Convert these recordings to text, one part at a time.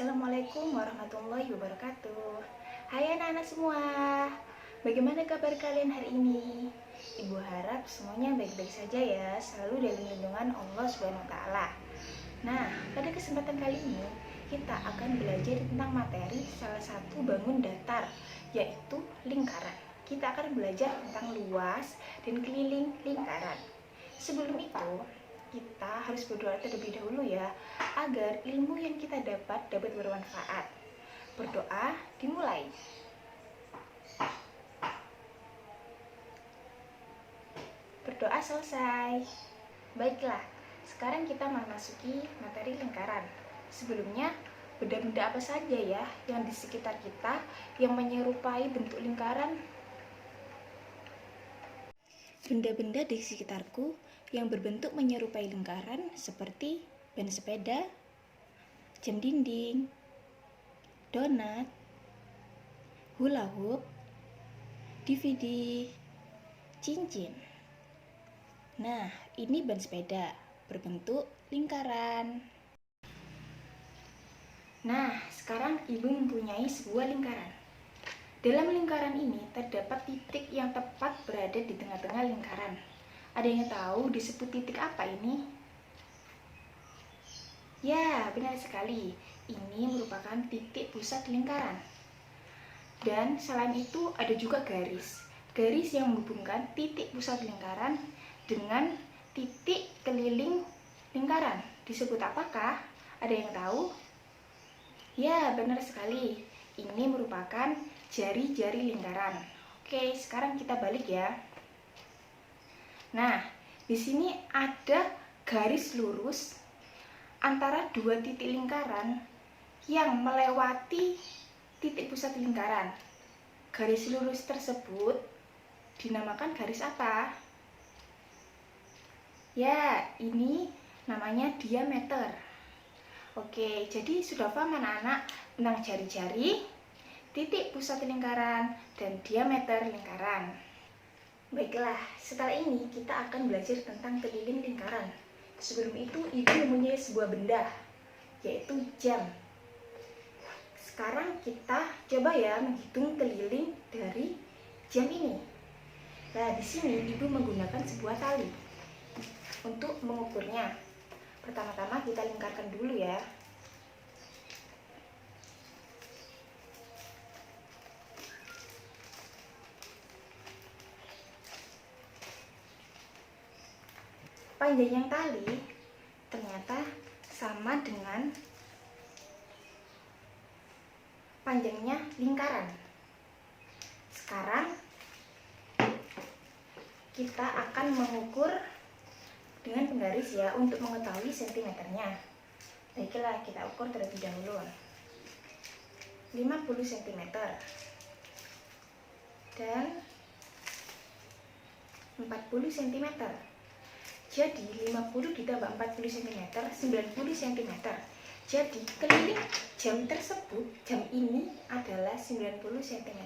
Assalamualaikum warahmatullahi wabarakatuh. Hai anak-anak semua, bagaimana kabar kalian hari ini? Ibu harap semuanya baik-baik saja ya, selalu dalam lindungan Allah SWT. Nah, pada kesempatan kali ini kita akan belajar tentang materi salah satu bangun datar, yaitu lingkaran. Kita akan belajar tentang luas dan keliling lingkaran. Sebelum itu, kita harus berdoa terlebih dahulu ya, agar ilmu yang kita dapat bermanfaat. Berdoa dimulai. Berdoa selesai. Baiklah, sekarang kita memasuki materi lingkaran. Sebelumnya, benda-benda apa saja ya yang di sekitar kita yang menyerupai bentuk lingkaran? Benda-benda di sekitarku yang berbentuk menyerupai lingkaran seperti ban sepeda, jam dinding, donat, hula hoop, DVD, cincin. Nah, ini ban sepeda berbentuk lingkaran. Nah, sekarang ibu mempunyai sebuah lingkaran. Dalam lingkaran ini terdapat titik yang tepat berada di tengah-tengah lingkaran. Ada yang tahu disebut titik apa ini? Ya, benar sekali. Ini merupakan titik pusat lingkaran. Dan selain itu ada juga garis. Garis yang menghubungkan titik pusat lingkaran dengan titik keliling lingkaran. Disebut apakah? Ada yang tahu? Ya, benar sekali. Ini merupakan jari-jari lingkaran. Oke, sekarang kita balik ya. Nah, di sini ada garis lurus antara dua titik lingkaran yang melewati titik pusat lingkaran. Garis lurus tersebut dinamakan garis apa? Ya, ini namanya diameter. Oke, jadi sudah paham anak-anak tentang jari-jari, titik pusat lingkaran, dan diameter lingkaran. Baiklah, setelah ini kita akan belajar tentang keliling lingkaran. Sebelum itu, ibu mempunyai sebuah benda, yaitu jam. Sekarang kita coba ya menghitung keliling dari jam ini. Nah, di sini ibu menggunakan sebuah tali untuk mengukurnya. Pertama-tama kita lingkarkan dulu ya. Panjangnya tali ternyata sama dengan panjangnya lingkaran. Sekarang kita akan mengukur dengan penggaris ya untuk mengetahui sentimeternya. Baiklah, kita ukur terlebih dahulu. 50 cm dan 40 cm. Jadi 50 ditambah 40 cm 90 cm. Jadi keliling jam tersebut, jam ini adalah 90 cm.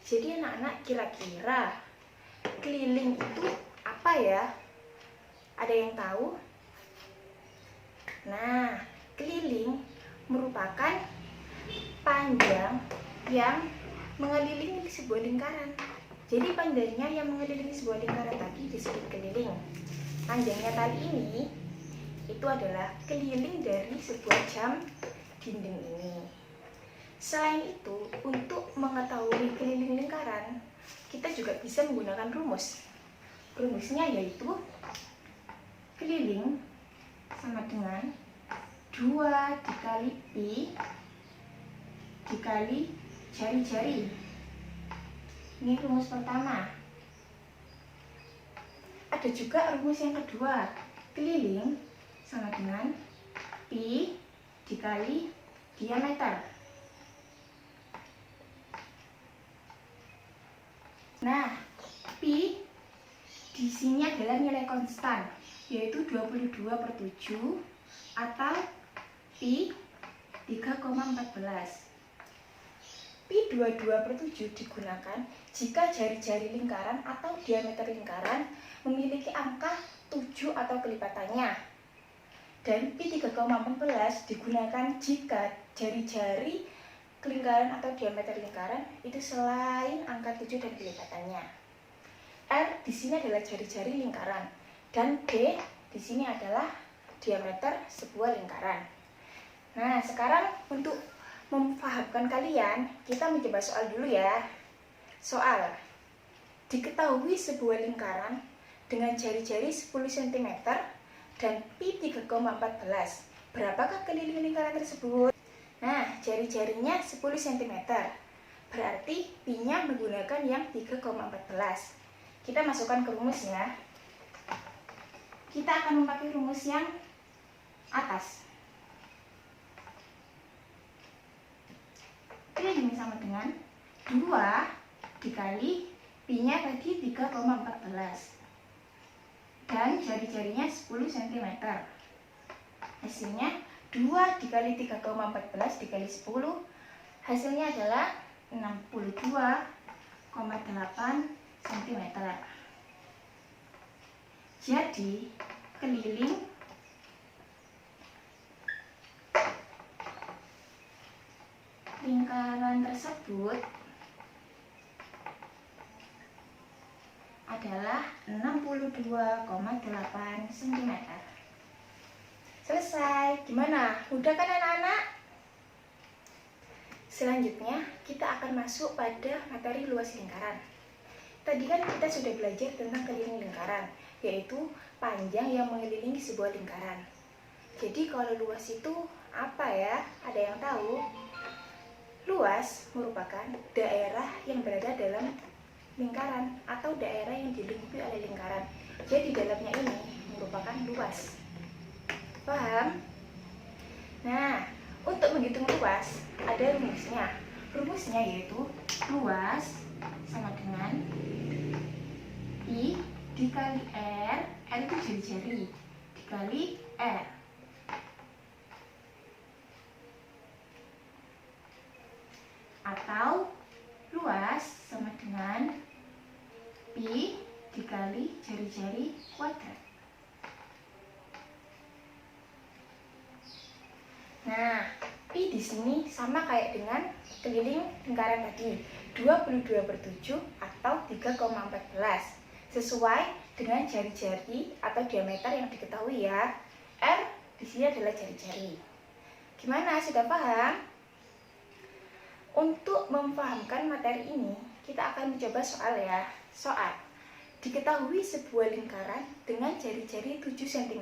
Jadi anak-anak, kira-kira keliling itu apa ya? Ada yang tahu? Nah, keliling merupakan panjang yang mengelilingi sebuah lingkaran. Jadi panjangnya yang mengelilingi sebuah lingkaran tadi disebut keliling. Panjangnya tali ini itu adalah keliling dari sebuah jam dinding ini. Selain itu, untuk mengetahui keliling lingkaran, kita juga bisa menggunakan rumus. Rumusnya yaitu keliling sama dengan 2 dikali pi dikali jari-jari. Ini rumus pertama. Ada juga rumus yang kedua. Keliling sama dengan pi dikali diameter. Nah, pi di sini adalah nilai konstan, yaitu 22/7 atau pi 3,14. Pi 22/7 digunakan jika jari-jari lingkaran atau diameter lingkaran memiliki angka 7 atau kelipatannya. Dan pi 3,14 digunakan jika jari-jari lingkaran atau diameter lingkaran itu selain angka 7 dan kelipatannya. R di sini adalah jari-jari lingkaran dan D di sini adalah diameter sebuah lingkaran. Nah, sekarang untuk memfahamkan kalian, kita mencoba soal dulu ya. Soal. Diketahui sebuah lingkaran dengan jari-jari 10 cm dan pi 3,14. Berapakah keliling lingkaran tersebut? Nah, jari-jarinya 10 cm. Berarti pi-nya menggunakan yang 3,14. Kita masukkan ke rumus ya. Kita akan memakai rumus yang atas. Pi ini sama dengan 2 dikali pi-nya tadi 3,14. Dan jari-jarinya 10 cm. Hasilnya 2 dikali 3,14 dikali 10. Hasilnya adalah 62,8 cm. Jadi keliling lingkaran tersebut adalah 62,8 cm. Selesai. Gimana? Mudah kan anak-anak? Selanjutnya kita akan masuk pada materi luas lingkaran. Tadi kan kita sudah belajar tentang keliling lingkaran, yaitu panjang yang mengelilingi sebuah lingkaran. Jadi kalau luas itu apa ya? Ada yang tahu? Luas merupakan daerah yang berada dalam lingkaran atau daerah yang dilingkupi oleh lingkaran. Jadi dalamnya ini merupakan luas. Paham? Nah, untuk menghitung luas ada rumusnya. Rumusnya yaitu luas sama dengan I dikali R itu jari-jari, dikali R. Atau luas sama dengan pi dikali jari-jari kuadrat. Nah, pi di sini sama kayak dengan keliling lingkaran tadi, 22/7 atau 3,14. Sesuai dengan jari-jari atau diameter yang diketahui ya. R di sini adalah jari-jari. Gimana? Sudah paham? Untuk memfahamkan materi ini, kita akan mencoba soal ya. Soal. Diketahui sebuah lingkaran dengan jari-jari 7 cm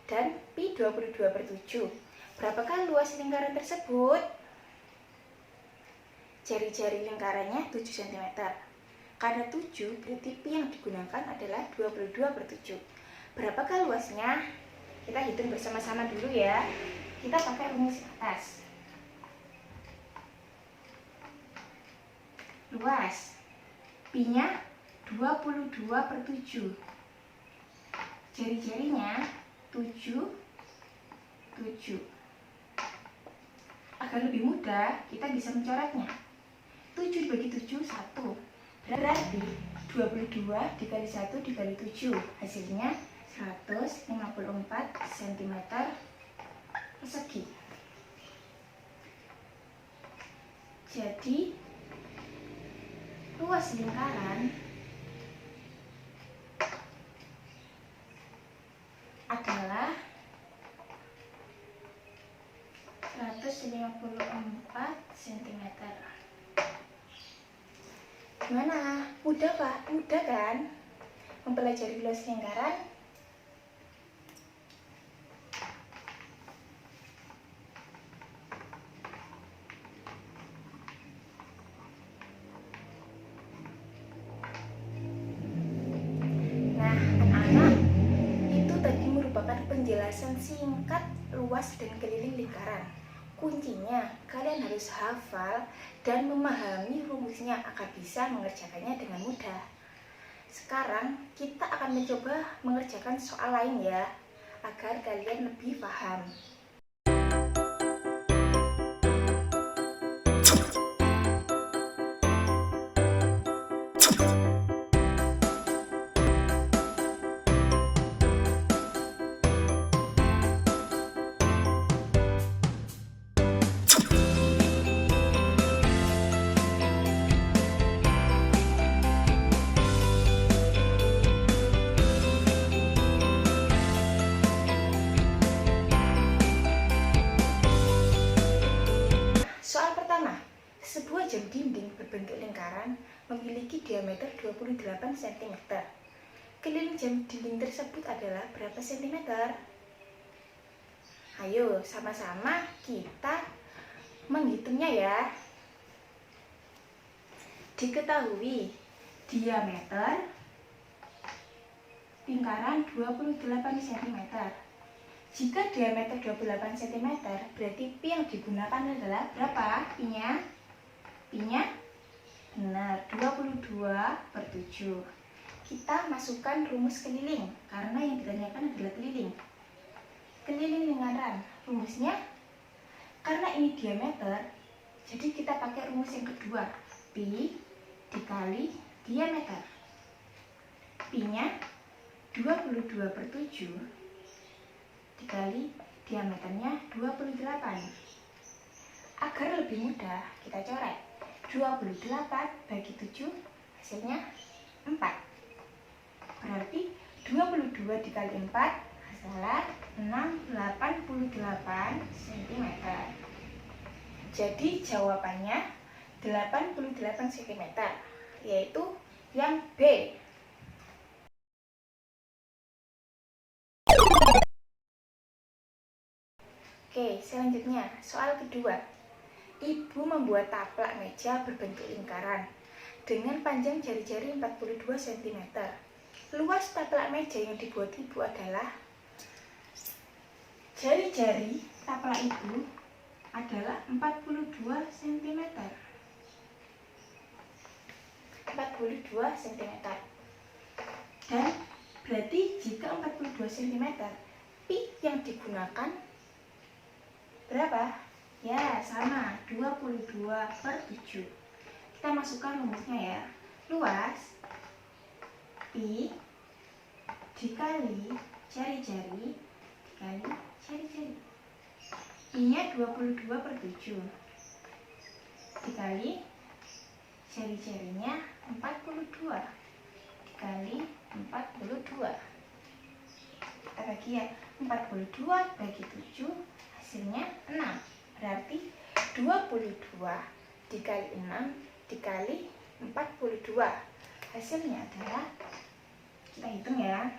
dan pi 22/7. Berapakah luas lingkaran tersebut? Jari-jari lingkarannya 7 cm. Karena 7 berarti pi yang digunakan adalah 22/7. Berapakah luasnya? Kita hitung bersama-sama dulu ya. Kita pakai rumus atas. Luas pi-nya 22/7. Jari-jarinya 7. Agar lebih mudah, kita bisa mencoretnya. 7 dibagi 7, 1. Berarti 22 dikali 1 dikali 7. Hasilnya 154 cm persegi. Jadi luas lingkaran adalah 154 cm. Gimana? Mudah Pak? Mudah kan? Mempelajari luas lingkaran? Nah, anak-anak, itu tadi merupakan penjelasan singkat luas dan keliling lingkaran. Kuncinya, kalian harus hafal dan memahami rumusnya agar bisa mengerjakannya dengan mudah. Sekarang, kita akan mencoba mengerjakan soal lain ya, agar kalian lebih paham. keliling berbentuk lingkaran memiliki diameter 28 cm. Keliling jam dinding tersebut adalah berapa cm? Ayo sama-sama kita menghitungnya ya. Diketahui diameter lingkaran 28 cm. Jika diameter 28 cm, berarti pi yang digunakan adalah berapa? Pi-nya? Pi-nya? Benar, 22/7. Kita masukkan rumus keliling, karena yang ditanyakan adalah keliling. Keliling lingkaran, rumusnya? Karena ini diameter, jadi kita pakai rumus yang kedua. Pi dikali diameter. Pi-nya 22/7 dikali diameternya 28. Agar lebih mudah, kita coret. 28 bagi 7 hasilnya 4. Berarti 22 dikali 4 adalah 688 cm. Jadi jawabannya 88 cm, yaitu yang B. Oke, selanjutnya soal kedua. Ibu membuat taplak meja berbentuk lingkaran dengan panjang jari-jari 42 cm. Luas taplak meja yang dibuat ibu adalah, jari-jari taplak ibu adalah 42 cm. 42 cm. Dan berarti jika 42 cm, pi yang digunakan berapa? Ya, sama, 22/7. Kita masukkan rumusnya ya. Luas pi dikali jari-jari dikali jari-jari. Pi-nya 22/7 dikali jari-jarinya 42 dikali 42. Kita bagi ya, 42 bagi 7 hasilnya 6. Berarti 22 dikali 6 dikali 42. Hasilnya adalah, kita hitung ya.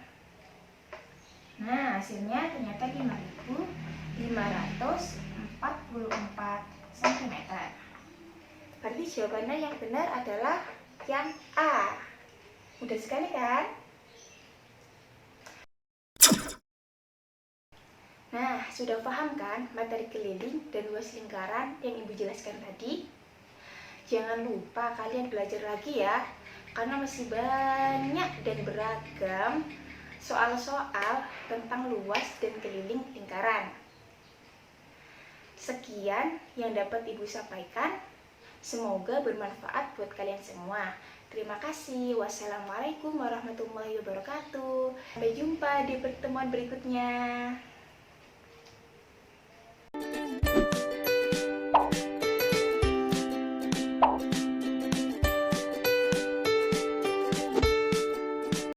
Nah, hasilnya ternyata 5.544 cm. Berarti jawabannya yang benar adalah yang A. Mudah sekali kan? Nah, sudah paham kan materi keliling dan luas lingkaran yang Ibu jelaskan tadi? Jangan lupa kalian belajar lagi ya, karena masih banyak dan beragam soal-soal tentang luas dan keliling lingkaran. Sekian yang dapat Ibu sampaikan. Semoga bermanfaat buat kalian semua. Terima kasih. Wassalamualaikum warahmatullahi wabarakatuh. Sampai jumpa di pertemuan berikutnya.